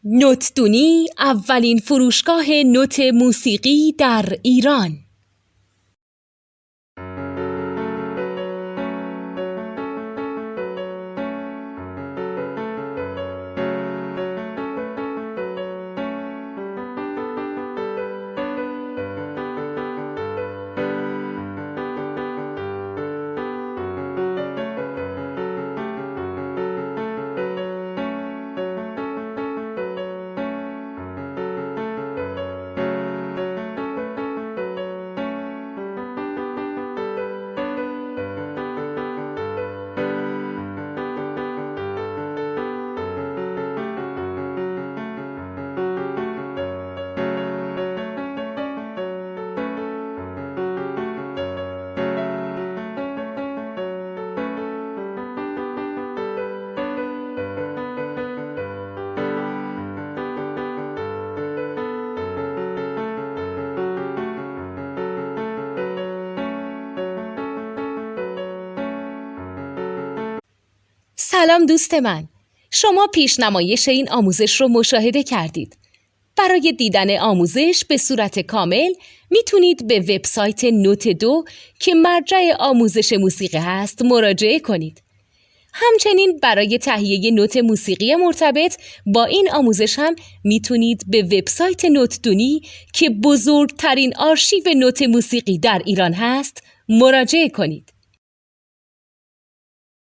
نوتدونی اولین فروشگاه نوت موسیقی در ایران. سلام دوست من، شما پیشنمایش این آموزش رو مشاهده کردید. برای دیدن آموزش به صورت کامل میتونید به وبسایت نوت2 که مرجع آموزش موسیقی هست مراجعه کنید. همچنین برای تهیه نوت موسیقی مرتبط با این آموزش هم میتونید به وبسایت نوتدونی که بزرگترین آرشیو نوت موسیقی در ایران هست مراجعه کنید.